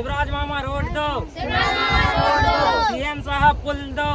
शिवराज मामा road दो, CM साहब पुल दो।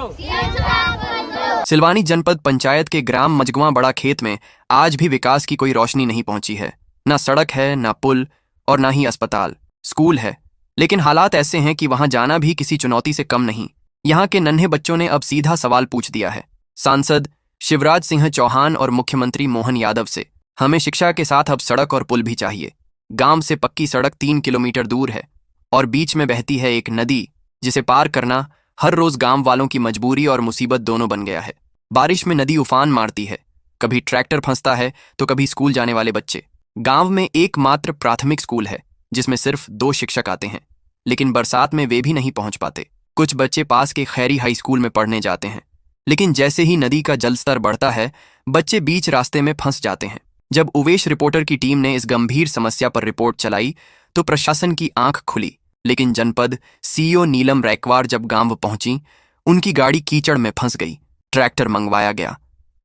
सिलवानी जनपद पंचायत के ग्राम मजगवा बड़ा खेत में आज भी विकास की कोई रोशनी नहीं पहुंची है। ना सड़क है, ना पुल और ना ही अस्पताल। स्कूल है, लेकिन हालात ऐसे हैं कि वहां जाना भी किसी चुनौती से कम नहीं। यहाँ के नन्हे बच्चों ने अब सीधा सवाल पूछ दिया है सांसद शिवराज सिंह चौहान और मुख्यमंत्री मोहन यादव से। हमें शिक्षा के साथ अब सड़क और पुल भी चाहिए। गांव से पक्की सड़क 3 किलोमीटर दूर है और बीच में बहती है एक नदी, जिसे पार करना हर रोज गांव वालों की मजबूरी और मुसीबत दोनों बन गया है। बारिश में नदी उफान मारती है, कभी ट्रैक्टर फंसता है तो कभी स्कूल जाने वाले बच्चे। गांव में एकमात्र प्राथमिक स्कूल है जिसमें सिर्फ 2 शिक्षक आते हैं, लेकिन बरसात में वे भी नहीं पहुंच पाते। कुछ बच्चे पास के खैरी हाई स्कूल में पढ़ने जाते हैं, लेकिन जैसे ही नदी का जलस्तर बढ़ता है बच्चे बीच रास्ते में फंस जाते हैं। जब उवेश रिपोर्टर की टीम ने इस गंभीर समस्या पर रिपोर्ट चलाई तो प्रशासन की आंख खुली, लेकिन जनपद सीईओ नीलम रैकवार जब गांव पहुंची, उनकी गाड़ी कीचड़ में फंस गई। ट्रैक्टर मंगवाया गया,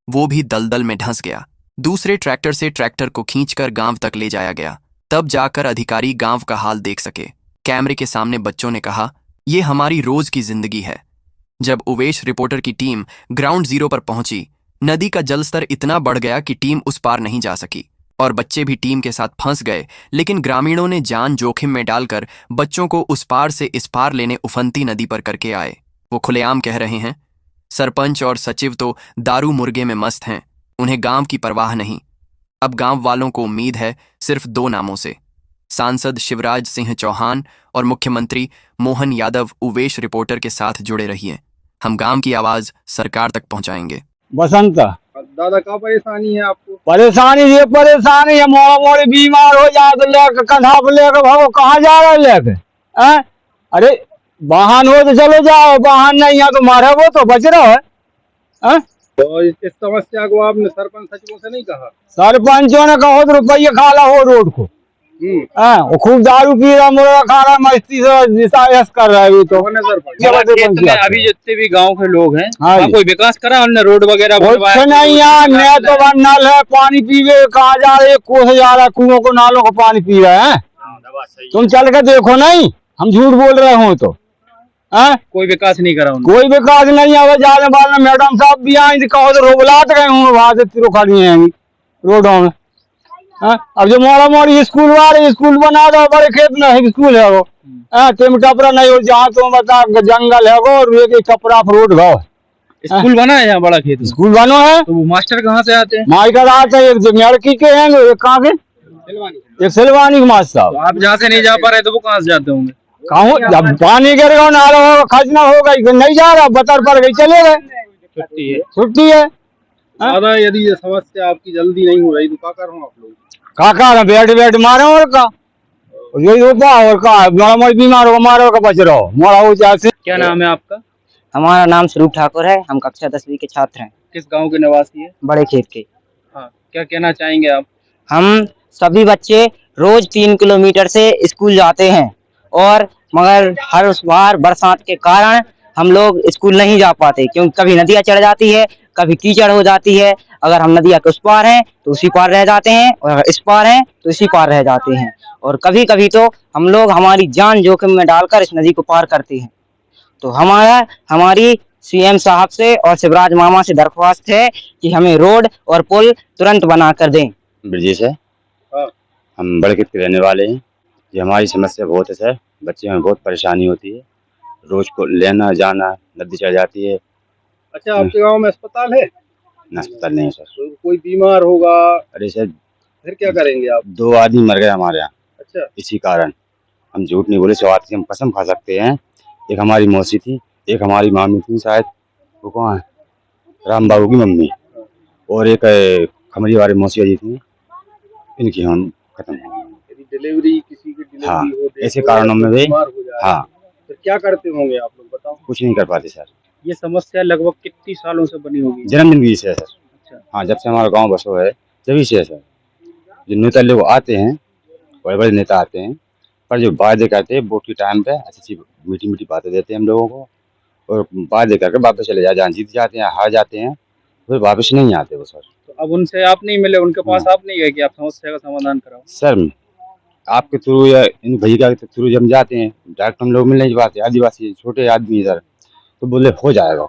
वो भी दलदल में धंस गया। दूसरे ट्रैक्टर से ट्रैक्टर को खींचकर गांव तक ले जाया गया, तब जाकर अधिकारी गांव का हाल देख सके। कैमरे के सामने बच्चों ने कहा, ये हमारी रोज की जिंदगी है। जब उवेश रिपोर्टर की टीम ग्राउंड जीरो पर पहुंची, नदी का जलस्तर इतना बढ़ गया कि टीम उस पार नहीं जा सकी और बच्चे भी टीम के साथ फंस गए। लेकिन ग्रामीणों ने जान जोखिम में डालकर बच्चों को उस पार से इस पार लेने उफनती नदी पर करके आए। वो खुलेआम कह रहे हैं, सरपंच और सचिव तो दारू मुर्गे में मस्त हैं, उन्हें गांव की परवाह नहीं। अब गांव वालों को उम्मीद है सिर्फ 2 नामों से, सांसद शिवराज सिंह चौहान और मुख्यमंत्री मोहन यादव। उवेश रिपोर्टर के साथ जुड़े रहिए, हम गांव की आवाज सरकार तक पहुंचाएंगे। बसंत दादा क्या परेशानी है आपको? परेशानी है, मोड़ा मोड़ी बीमार हो जाए तो लेकर कंधा पे लेकर भागो, कहाँ जा रहे लेके? अरे वाहन हो तो चलो जाओ, वाहन नहीं है तो मारे वो तो बच रहा है। तो इस समस्या को आपने सरपंच सचिवों से नहीं कहा? सरपंचों ने कहो तो रुपये खाला हो रोड को। वो खूब दारू पी रहा, मुर्गा खा रहा, मस्ती से कर रहा है। तो अभी जितने भी गांव के लोग हैं, कोई विकास करा हमने? रोड वगैरह कुछ नहीं यार, न तो नल है, पानी पीवे कहाँ जा रहे, कोस जा रहा है, कुओं को नालों को पानी पी रहे हैं। तुम चल के देखो, नहीं हम झूठ बोल रहे हो तो। कोई विकास नहीं करा? कोई विकास नहीं है। जाने वाले मैडम साहब भी आए कहो तो रोबलात गए हूँ, वहां से तिरो खड़ी है रोडों में। अब जो मोड़ा मोड़ी स्कूल वाले स्कूल बना दो, बड़े खेत में स्कूल है वो। तुम टपरा नहीं हो, जहाँ तुम बता जंगल है वो, और एक टपरा रोड गो। स्कूल बना है यहाँ बड़ा खेत? स्कूल बनो है। तो वो मास्टर कहाँ से आते हैं? माइकर आते हैं, एक लड़की के हैं, एक कहाँ के, एक सिलवानी के मास्टर साहब। आप जहाँ से नहीं जा पा रहे तो वो कहाँ से जाते होंगे? कहूँ जब पानी गिरेगा, नाला होगा, खजना हो गई, नहीं जा रहा, बतर पर गई, चले गए, छुट्टी है। दादा यदि ये समस्या आपकी जल्दी नहीं हो रही तो क्या करो आप लोग? काका बैठ मारे और का यही होता, और का बीमार होगा, मारो का बच रहो, मोड़ा हो जाए। क्या नाम है आपका? हमारा नाम स्वरूप ठाकुर है, हम कक्षा 10वीं के छात्र हैं। किस गांव के निवासी है? बड़े खेत के। हाँ, क्या कहना चाहेंगे आप? हम सभी बच्चे रोज 3 किलोमीटर से स्कूल जाते हैं, और मगर हर बार बरसात के कारण हम लोग स्कूल नहीं जा पाते, क्योंकि कभी नदियाँ चढ़ जाती है, कभी कीचड़ हो जाती है। अगर हम नदिया के उस पार हैं तो उसी पार रह जाते हैं, और अगर इस पार हैं तो इसी पार रह जाते हैं। और कभी कभी तो हम लोग हमारी जान जोखिम में डालकर इस नदी को पार करते हैं। तो हमारी सीएम साहब से और शिवराज मामा से दरख्वास्त है कि हमें रोड और पुल तुरंत बना कर दें। ब्रिजेश है, हम बड़े खेत के रहने वाले हैं। ये हमारी समस्या बहुत है सर, बच्चे में बहुत परेशानी होती है, रोज को लेना जाना, नदी चढ़ जाती है। अच्छा, आपके गांव में अस्पताल है? ना, अस्पताल नहीं है सर। तो कोई बीमार होगा? अरे सर, फिर क्या करेंगे आप? 2 आदमी मर गए हमारे यहाँ। अच्छा, इसी कारण हम झूठ नहीं बोले, स्वाद से हम कसम खा सकते हैं। एक हमारी मौसी थी, एक हमारी मामी थी, शायद वो कौन है, राम बाबू की मम्मी, और एक खमरी वाले मौसी जी थी, इनकी हम खत्म हो गए। यदि डिलीवरी किसी की डिलीवरी हाँ, हो, ऐसे कारणों में भी। हाँ, फिर क्या करते होंगे आप लोग, बताओ? कुछ नहीं कर पाते सर। ये समस्या लगभग कितनी सालों से बनी होगी? जन्मदिन से है सर। अच्छा, हाँ, जब से हमारा गांव बसो है तभी से है सर। जो नेता लोग आते हैं, बड़े बड़े नेता आते हैं, पर जो वादे करते हैं वोट के टाइम पे अच्छी मीठी मीठी बातें देते हैं हम लोगों को, और वादे करके वापस चले जाते हैं, जीत जाते हैं, हार जाते हैं, फिर वापस नहीं आते वो सर। तो अब उनसे आप नहीं मिले, उनके पास आप नहीं गए कि आप समस्या का समाधान कराओ? सर आपके थ्रू या इन भैया के थ्रू जब हम जाते हैं डायरेक्ट हम लोग मिल नहीं पाते, आदिवासी छोटे आदमी इधर, तो बोले हो जाएगा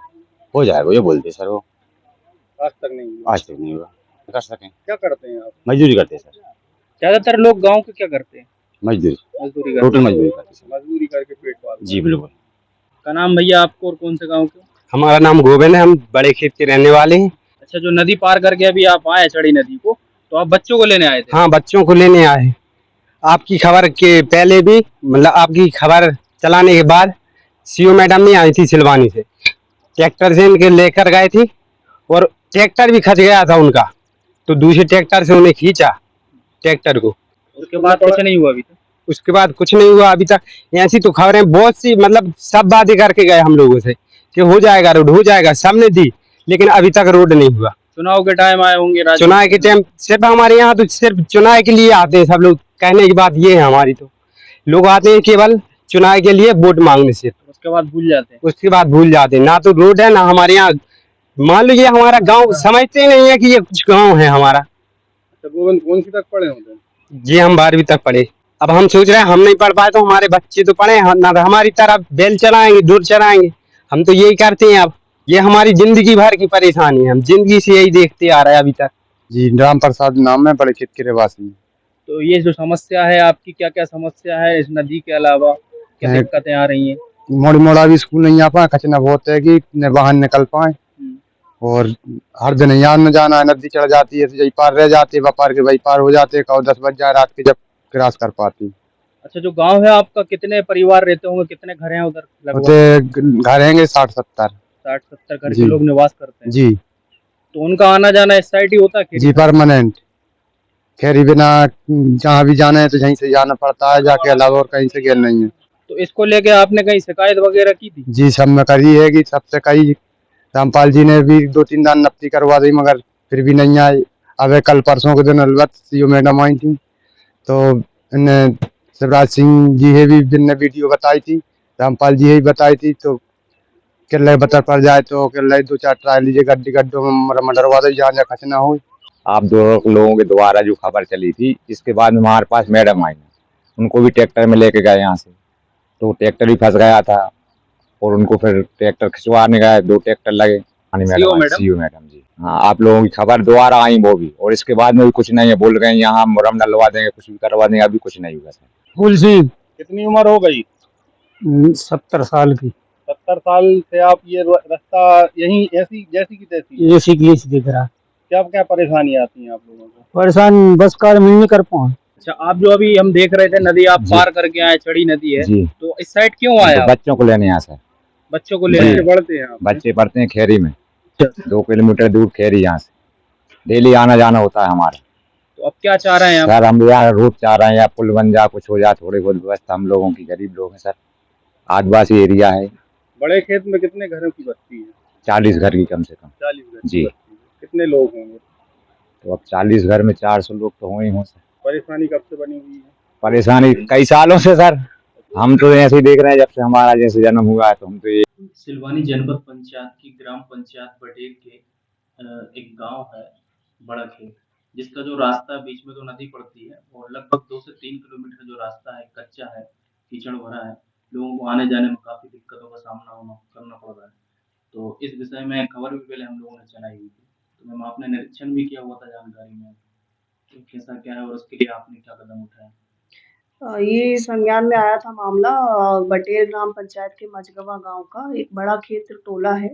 ये बोलते सर। वो आज तक नहीं हुआ। आज तक नहीं हुआ। कर सकें, क्या करते हैं आप? मजदूरी करते हैं सर। ज्यादातर लोग गांव के क्या करते हैं? मजदूरी, मजदूरी करते टोटल हैं। मजदूरी करते हैं सर। मजदूरी करके पेट पालते जी बिल्कुल। का नाम भैया आपको और कौन से गांव के? हमारा नाम गोविंद है, हम बड़े खेत के रहने वाले हैं। अच्छा, जो नदी पार करके अभी आप आए चढ़ी नदी को, तो आप बच्चों को लेने आए थे? हाँ, बच्चों को लेने आए। आपकी खबर के पहले भी, मतलब आपकी खबर चलाने के बाद सीओ मैडम नहीं आई थी सिलवानी से, ट्रैक्टर से इनके लेकर गए थी और ट्रैक्टर भी खच गया था उनका, तो दूसरे ट्रैक्टर से उन्हें खींचा ट्रैक्टर को। उसके बाद कुछ नहीं हुआ अभी तक? उसके बाद कुछ नहीं हुआ अभी तक। ऐसी तो खबरें बहुत सी, मतलब सब बातें करके गए हम लोगों से कि हो जाएगा रोड, हो जाएगा, सबने दी, लेकिन अभी तक रोड नहीं हुआ। चुनाव के टाइम आए होंगे? चुनाव के टाइम सिर्फ हमारे यहाँ तो सिर्फ चुनाव के लिए आते हैं सब लोग। कहने की बात ये है हमारी, तो लोग आते हैं केवल चुनाव के लिए वोट मांगने से, उसके बाद भूल जाते हैं। उसके बाद भूल जाते हैं। ना तो रोड है ना हमारे यहाँ, मान लो ये हमारा गांव समझते ही नहीं है कि ये कुछ गांव है हमारा। गोविंद कौन सी तक पढ़े होते? जी हम 12वीं तक पढ़े। अब हम सोच रहे हैं हम नहीं पढ़ पाए तो हमारे बच्चे तो पढ़े, ना तो हमारी तरफ बैल चलाएंगे, दूध चलाएंगे। हम तो यही करते हैं। अब ये हमारी जिंदगी भर की परेशानी है, हम जिंदगी से यही देखते आ रहे हैं अभी तक। जी राम प्रसाद नाम है, बड़े खेत के रहवासी। तो ये जो समस्या है आपकी, क्या क्या समस्या है इस नदी के अलावा, क्या दिक्कतें आ रही हैं? मोड़ी मोड़ा भी स्कूल नहीं आ पाए, खचना बहुत है कि न बाहर निकल पाए, और हर दिन यहाँ न जाना है, नदी चढ़ जाती है तो यही पार रह जाते, व्यापार के वही पार हो जाते, कहो 10 बज जाए रात के जब क्रॉस कर पाती। अच्छा, जो गांव है आपका, कितने परिवार रहते होंगे, कितने घर हैं उधर लगभग? उधर घर हैंगे 60-70। 60-70 घर के लोग निवास करते हैं जी। तो उनका आना जाना इस साइड ही होता है? जी परमानेंट, खैरी बिना जहाँ भी जाना है तो यहीं से जाना पड़ता है, जाके अलावा और कहीं से गेल नहीं है। तो इसको लेके आपने कहीं शिकायत वगैरह की थी? जी सब में करी है कि सबसे कई, रामपाल जी ने भी 2-3 दान नफ्ती करवा दी, मगर फिर भी नहीं आए। अब कल परसों के दिन अलबत सीओ मैडम आई थी, तो इन्हें शिवराज सिंह जी है भी जिनने वीडियो बताई थी, रामपाल जी ही बताई थी, तो किले बतर पड़ जाए तो किले 2-4 ट्राई लीजिए गड्ढों में मडरवा दे जहाँ जहाँ खचना हो। आप दो लोगों के द्वारा जो खबर चली थी, इसके बाद में हमारे पास मैडम आई, उनको भी ट्रैक्टर में लेके गए यहाँ से, तो ट्रैक्टर भी फंस गया था और उनको फिर ट्रैक्टर खिंचवाने गए, 2 ट्रैक्टर लगे। सीओ मैडम जी, हाँ, आप लोगों की खबर दोबारा आई वो भी, और इसके बाद में भी कुछ नहीं है, बोल रहे हैं यहाँ मुरम डलवा देंगे, कुछ भी करवा देंगे, अभी कुछ नहीं हुआ सर। फूल सिंह। कितनी उम्र हो गई? 70 साल की। 70 साल से आप ये रास्ता यही ऐसी जैसी की तैसी? ऐसी की ऐसी दिख रहा। क्या क्या परेशानी आती है आप लोगों को? परेशान बस कार मिल नहीं कर पाए। अच्छा, आप जो अभी हम देख रहे थे नदी आप पार करके आए, चढ़ी नदी है, जी। तो इस साइड क्यों आए आप? बच्चों को लेने यहाँ सर। बच्चों को लेने बढ़ते हैं आप? बच्चे पढ़ते हैं खेरी में, 2 किलोमीटर दूर खेरी, यहाँ से डेली आना जाना होता है हमारा। तो अब क्या चाह रहे हैं आप? सर हम यहाँ रोड चाह रहे हैं, या पुल बन जा, कुछ हो जाए, थोड़ी बहुत व्यवस्था, हम लोगों की गरीब लोग हैं सर, आदिवासी एरिया है। बड़े खेत में कितने घरों की बस्ती है? 40 घर की कम से कम। 40 घर जी। कितने लोग होंगे? तो अब 40 घर में 400 लोग तो हों ही हों सर। परेशानी कब से बनी हुई है? परेशानी कई सालों से सर, हम तो ऐसे ही देख रहे हैं जब से हमारा जैसे जन्म हुआ है, तो हम तो ये। सिलवानी जनपद पंचायत की ग्राम पंचायत बटेर के एक गांव है बड़ा खेत, जिसका जो रास्ता बीच में तो नदी पड़ती है और लगभग 2 से 3 किलोमीटर जो रास्ता है कच्चा है, कीचड़ भरा है, लोगों को आने जाने में काफी दिक्कतों का सामना करना पड़ रहा है। तो इस विषय में खबर भी पहले हम लोगों ने चलाई हुई थी, तो मैम आपने निरीक्षण भी किया हुआ था जानकारी में, तो कैसा क्या है और उसके लिए आपने क्या कदम उठाया? ये संज्ञान में आया था मामला बटेर ग्राम पंचायत के मझगवा गांव का। एक बड़ा खेत टोला है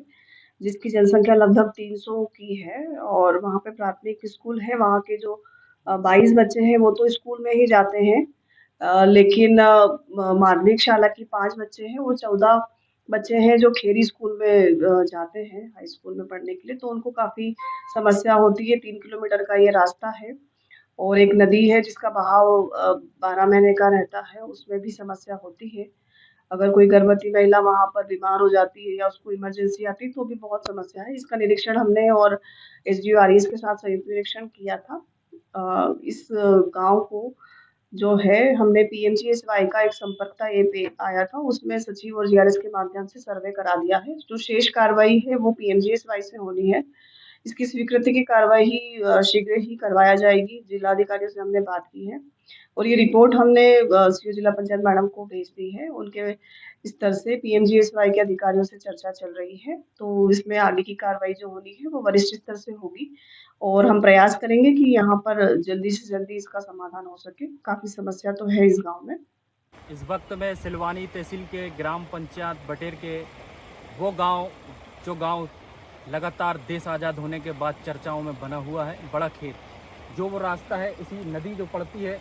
जिसकी जनसंख्या लगभग 300 की है और वहाँ पे प्राथमिक स्कूल है। वहाँ के जो 22 बच्चे हैं वो तो स्कूल में ही जाते हैं, लेकिन माध्यमिक शाला की 5 बच्चे हैं, वो 14 बच्चे हैं जो खेरी स्कूल में जाते हैं हाई स्कूल में पढ़ने के लिए। तो उनको काफ़ी समस्या होती है। 3 किलोमीटर का ये रास्ता है और एक नदी है जिसका बहाव 12 महीने का रहता है, उसमें भी समस्या होती है। अगर कोई गर्भवती महिला वहाँ पर बीमार हो जाती है या उसको इमरजेंसी आती है तो भी बहुत समस्या है। इसका निरीक्षण हमने और एसडीओ आरईएस के साथ संयुक्त निरीक्षण किया था। इस गांव को जो है हमने पीएमजीएसवाई का एक संपर्कता ऐप आया था, उसमें सचिव और जीआरएस के माध्यम से सर्वे करा दिया है। जो शेष कार्रवाई है वो पीएमजीएसवाई से होनी है। इसकी स्वीकृति की कार्रवाई शीघ्र ही करवाया जाएगी। जिलाधिकारियों से हमने बात की है और ये रिपोर्ट हमने सीओ जिला पंचायत मैडम को भेज दी है। उनके स्तर से पीएमजीएसवाई के अधिकारियों से चर्चा चल रही है, तो इसमें आगे की कार्रवाई जो होनी है वो वरिष्ठ स्तर से होगी और हम प्रयास करेंगे कि यहाँ पर जल्दी से जल्दी इसका समाधान हो सके। काफ़ी समस्या तो है इस गाँव में। इस वक्त मैं सिलवानी तहसील के ग्राम पंचायत बटेर के वो गांव जो गांव लगातार देश आज़ाद होने के बाद चर्चाओं में बना हुआ है, बड़ा खेत। जो वो रास्ता है, इसी नदी जो पड़ती है,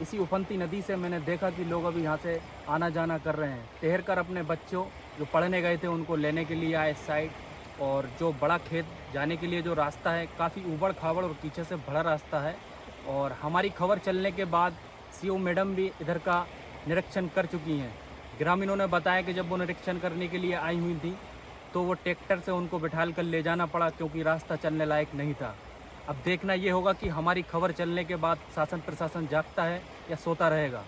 इसी उफनती नदी से मैंने देखा कि लोग अभी यहाँ से आना जाना कर रहे हैं। ठहर कर अपने बच्चों जो पढ़ने गए थे उनको लेने के लिए आए साइड। और जो बड़ा खेत जाने के लिए जो रास्ता है, काफ़ी ऊबड़ खाबड़ और कीचड़ से भरा रास्ता है। और हमारी खबर चलने के बाद सीओ मैडम भी इधर का निरीक्षण कर चुकी हैं। ग्रामीणों ने बताया कि जब वो निरीक्षण करने के लिए आई हुई थी तो वो ट्रैक्टर से उनको बिठाल कर ले जाना पड़ा, क्योंकि रास्ता चलने लायक नहीं था। अब देखना ये होगा कि हमारी खबर चलने के बाद शासन प्रशासन जागता है या सोता रहेगा।